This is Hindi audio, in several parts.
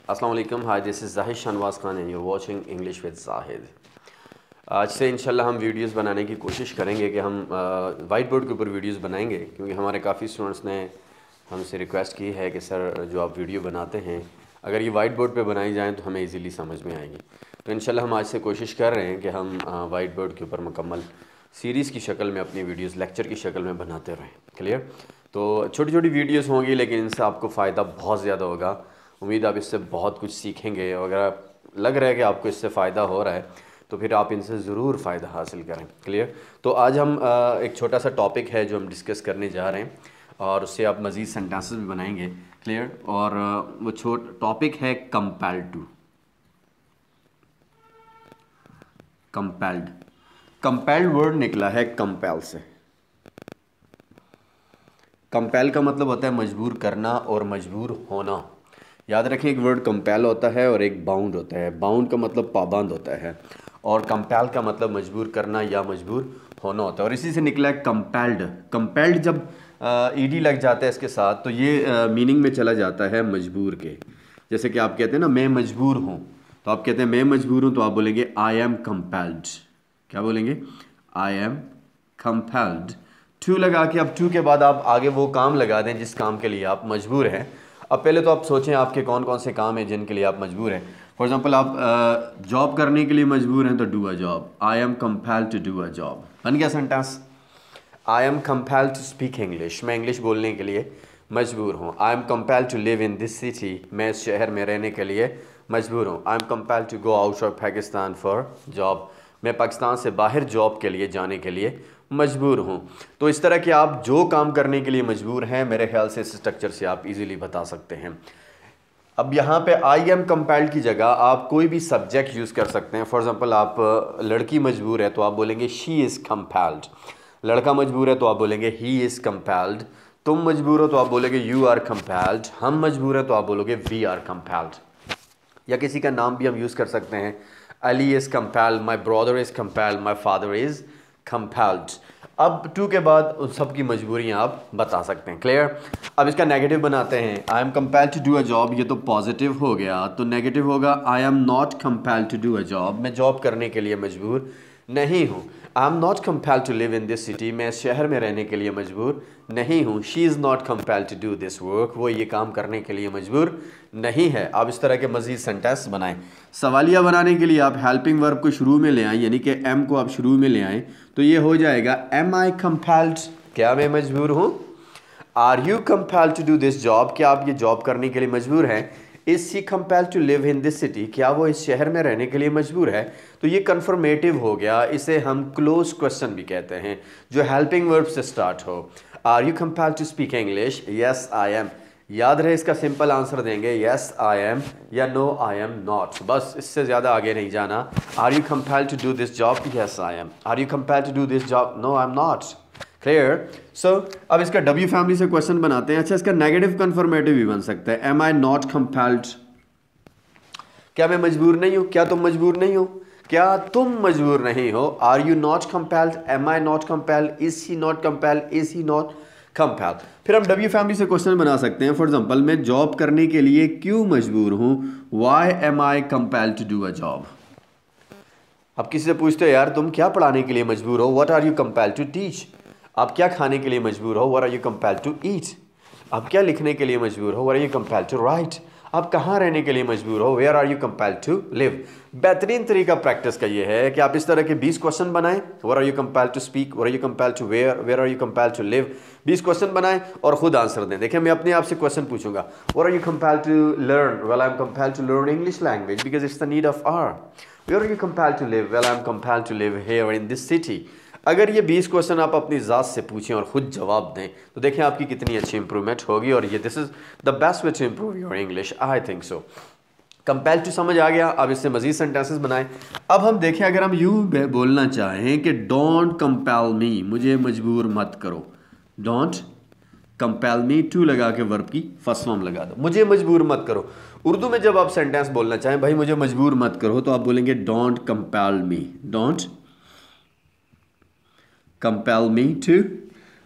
अस्सलाम वालेकुम, hi this is Zahid Shahnawaz Khan and you watching English with Zahid. आज से इंशाल्लाह हम वीडियोस बनाने की कोशिश करेंगे कि हम वाइट बोर्ड के ऊपर वीडियोस बनाएंगे, क्योंकि हमारे काफ़ी स्टूडेंट्स ने हमसे रिक्वेस्ट की है कि सर जो आप वीडियो बनाते हैं अगर ये वाइट बोर्ड पे बनाई जाएँ तो हमें इजीली समझ में आएगी। तो इंशाल्लाह हम आज से कोशिश कर रहे हैं कि हम वाइट बोर्ड के ऊपर मुकम्मल सीरीज़ की शक्ल में अपनी वीडियोस लेक्चर की शक्ल में बनाते रहें। क्लियर? तो छोटी छोटी वीडियोस होंगी, लेकिन इनसे आपको फ़ायदा बहुत ज़्यादा होगा। उम्मीद आप इससे बहुत कुछ सीखेंगे। अगर लग रहा है कि आपको इससे फ़ायदा हो रहा है तो फिर आप इनसे ज़रूर फ़ायदा हासिल करें। क्लियर? तो आज हम एक छोटा सा टॉपिक है जो हम डिस्कस करने जा रहे हैं और उससे आप मज़ीद सेंटेंसेस भी बनाएंगे। क्लियर? और वो टॉपिक है compelled to. Compelled, compelled word निकला है कंपेल से। कंपेल का मतलब होता है मजबूर करना और मजबूर होना। याद रखें, एक वर्ड कंपेल होता है और एक बाउंड होता है। बाउंड का मतलब पाबंद होता है और कंपेल का मतलब मजबूर करना या मजबूर होना होता है। और इसी से निकला है कंपेल्ड। कंपेल्ड जब ईडी लग जाता है इसके साथ तो ये मीनिंग में चला जाता है मजबूर के। जैसे कि आप कहते हैं ना मैं मजबूर हूँ, तो आप कहते हैं मैं मजबूर हूँ, तो आप बोलेंगे आई एम कंपेल्ड। क्या बोलेंगे? आई एम कंपेल्ड। टू लगा के, अब टू के बाद आप आगे वो काम लगा दें जिस काम के लिए आप मजबूर हैं। अब पहले तो आप सोचें आपके कौन कौन से काम हैं जिनके लिए आप मजबूर हैं। फॉर एग्जांपल आप जॉब करने के लिए मजबूर हैं to do a job. I am compelled to do a job. बन गया sentence. I am compelled to speak English, मैं इंग्लिश बोलने के लिए मजबूर हूँ। I am compelled to live in this city, मैं इस शहर में रहने के लिए मजबूर हूँ। I am compelled to go out of Pakistan for job, मैं पाकिस्तान से बाहर जॉब के लिए जाने के लिए मजबूर हूँ। तो इस तरह के आप जो काम करने के लिए मजबूर हैं, मेरे ख्याल से इस स्ट्रक्चर से आप इजीली बता सकते हैं। अब यहाँ पे आई एम कंपेल्ड की जगह आप कोई भी सब्जेक्ट यूज़ कर सकते हैं। फॉर एग्जांपल आप लड़की मजबूर है तो आप बोलेंगे शी इज़ कंपेल्ड। लड़का मजबूर है तो आप बोलेंगे ही इज़ कंपेल्ड। तुम मजबूर हो तो आप बोलेंगे यू आर कंपेल्ड। हम मजबूर हैं तो आप बोलोगे वी आर कंपेल्ड। या किसी का नाम भी हम यूज़ कर सकते हैं। Ali is compelled, my brother is compelled, my father is compelled. अब टू के बाद उन सब की मजबूरियाँ आप बता सकते हैं। क्लियर? अब इसका नेगेटिव बनाते हैं। I am compelled to do a job, ये तो पॉजिटिव हो गया, तो नेगेटिव होगा I am not compelled to do a job, मैं जॉब करने के लिए मजबूर नहीं हूँ। I am not compelled to live in this city, मैं इस शहर में रहने के लिए मजबूर नहीं हूँ। She is not compelled to do this work, वो ये काम करने के लिए मजबूर नहीं है। आप इस तरह के मजीद सेंटेंस बनाएं। सवालिया बनाने के लिए आप हेल्पिंग वर्ब को शुरू में ले आएँ, यानी कि एम को आप शुरू में ले आएँ, तो ये हो जाएगा एम आई कंपेल्ड, क्या मैं मजबूर हूँ। Are you compelled to do this job, क्या आप ये जॉब करने के लिए मजबूर हैं। Is she compelled to live in this city, क्या वो इस शहर में रहने के लिए मजबूर है। तो ये कन्फर्मेटिव हो गया, इसे हम क्लोज क्वेश्चन भी कहते हैं, जो हेल्पिंग वर्ब से स्टार्ट हो। Are you compelled to speak English, yes I am. याद रहे इसका सिंपल आंसर देंगे यस आई एम या नो आई एम नॉट, बस इससे ज़्यादा आगे नहीं जाना। Are you compelled to do this job, yes I am. Are you compelled to do this job, no I am not. Clear? So अब इसका डब्ल्यू फैमिली से क्वेश्चन बनाते हैं। अच्छा, इसका नेगेटिव कन्फर्मेटिव भी बन सकता है। एम आई नॉट कंपेल्ड, क्या मैं मजबूर नहीं हूँ, क्या तुम मजबूर नहीं हो, क्या तुम मजबूर नहीं हो। Are you not compelled, am I not compelled, is he not compelled, is he not compelled. फिर हम डब्ल्यू फैमिली से क्वेश्चन बना सकते हैं। फॉर एग्जांपल, मैं जॉब करने के लिए क्यों मजबूर हूँ, why am I compelled to do a job. अब किसी से पूछते हो यार तुम क्या पढ़ाने के लिए मजबूर हो, what are you compelled to teach. आप क्या खाने के लिए मजबूर हो, what are you compelled to eat. आप क्या लिखने के लिए मजबूर हो, what are you compelled to write. आप कहाँ रहने के लिए मजबूर हो, where are you compelled to live. बेहतरीन तरीका प्रैक्टिस का ये है कि आप इस तरह के 20 क्वेश्चन बनाएं। What are you compelled to speak, what are you compelled to wear, where are you compelled to live. 20 question बनाएं और खुद आंसर दें। देखिए, मैं अपने आप से क्वेश्चन पूछूंगा। What are you compelled to learn, well I am compelled to learn English language because it's the need of hour. Where are you compelled to live? Well, I'm compelled to live here in this city. अगर ये 20 क्वेश्चन आप अपनी ज़ात से पूछें और ख़ुद जवाब दें तो देखें आपकी कितनी अच्छी इंप्रूवमेंट होगी। और ये this is the best way to improve your English, I think so. Compel to समझ आ गया। अब इससे मजीद सेंटेंसेस बनाएं। अब हम देखें, अगर हम यूँ बोलना चाहें कि डोंट कंपेल मी, मुझे मजबूर मत करो। डोंट कंपेल मी, टू लगा के वर्ब की फर्स्ट फॉर्म लगा दो, मुझे मजबूर मत करो। उर्दू में जब आप सेंटेंस बोलना चाहें, भाई मुझे मजबूर मत करो, तो आप बोलेंगे don't compel me, don't compel me to,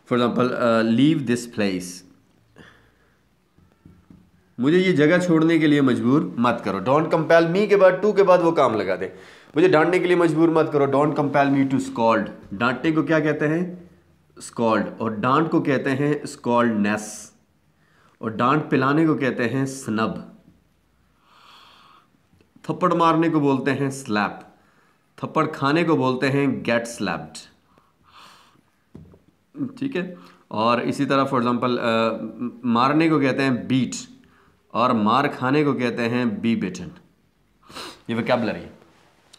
for example, leave this place, मुझे ये जगह छोड़ने के लिए मजबूर मत करो। डोंट कंपेल मी के बाद टू के बाद वो काम लगा दे। मुझे डांटने के लिए मजबूर मत करो। Don't compel me to scold. डांटने को क्या कहते हैं? स्कॉल्ड। और डांट को कहते हैं स्कॉल्डनेस। और डांट पिलाने को कहते हैं स्नब। थप्पड़ मारने को बोलते हैं स्लैप। थप्पड़ खाने को बोलते हैं गेट स्लैप्ड। ठीक है। और इसी तरह फॉर एग्जांपल मारने को कहते हैं बीट और मार खाने को कहते हैं बी बिटन। ये vocabulary.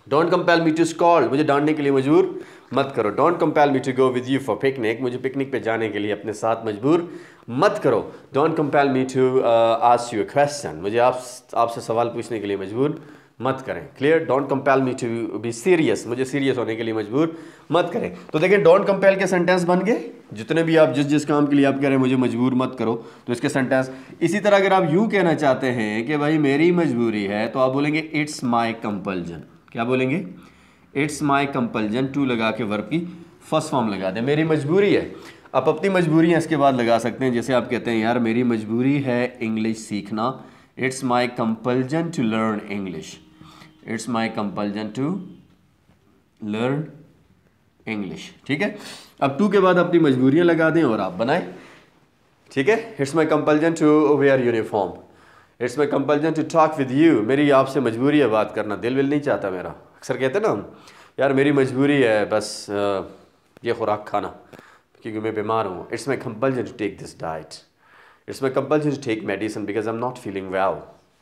Don't compel me to scold. मुझे डांटने के लिए मजबूर मत करो। Don't compel me to go with you for picnic. मुझे पिकनिक पे जाने के लिए अपने साथ मजबूर मत करो। Don't compel me to ask you a question. मुझे आपसे सवाल पूछने के लिए मजबूर मत करें। Clear. Don't compel me to be serious. मुझे सीरियस होने के लिए मजबूर मत करें। तो देखें डोंट कंपेल के सेंटेंस बन गए। जितने भी आप जिस काम के लिए आप कह रहे हैं मुझे मजबूर मत करो, तो इसके सेंटेंस। इसी तरह अगर आप यूं कहना चाहते हैं कि भाई मेरी मजबूरी है, तो आप बोलेंगे इट्स माई कंपल्जन। क्या बोलेंगे? It's my compulsion. टू लगा के वर्ब की फर्स्ट फॉर्म लगा दें। मेरी मजबूरी है। आप अपनी मजबूरियाँ इसके बाद लगा सकते हैं। जैसे आप कहते हैं यार मेरी मजबूरी है इंग्लिश सीखना। It's my compulsion to learn English. It's my compulsion to learn English. ठीक है। अब टू के बाद अपनी मजबूरियाँ लगा दें और आप बनाएं। ठीक है। It's my compulsion to wear uniform. It's my compulsion to talk with you. मेरी आपसे मजबूरी है बात करना, दिल विल नहीं चाहता मेरा। अक्सर कहते हैं ना हम, यार मेरी मजबूरी है बस ये खुराक खाना क्योंकि मैं बीमार हूँ। It's my compulsion to take this diet. It's my compulsion to take medicine because I am not feeling well.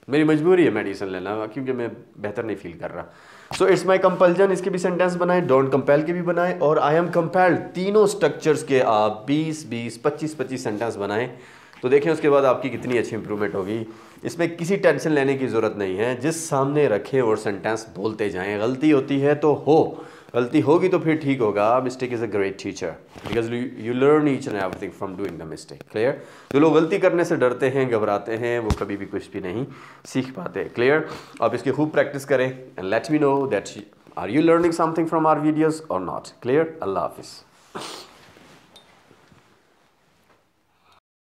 मेरी मजबूरी है मेडिसिन लेना क्योंकि मैं बेहतर नहीं फील कर रहा। सो इट्स माई कंपल्जन, इसके भी सेंटेंस बनाए, डोंट कंपेल के भी बनाए और आई एम कंपेल्ड। तीनों स्ट्रक्चर्स के आप 20-20, 25-25 सेंटेंस बनाएं तो देखें उसके बाद आपकी कितनी अच्छी इंप्रूवमेंट होगी। इसमें किसी टेंशन लेने की ज़रूरत नहीं है। जिस सामने रखें और सेंटेंस बोलते जाएं। गलती होती है तो हो, गलती होगी तो फिर ठीक होगा। Mistake is a great teacher because you learn each and everything from doing the mistake. Clear. जो लोग गलती करने से डरते हैं, घबराते हैं, वो कभी भी कुछ भी नहीं सीख पाते। क्लियर। आप इसकी खूब प्रैक्टिस करें and let me know that are you learning something from our videos or not. Clear. अल्लाह हाफिज़।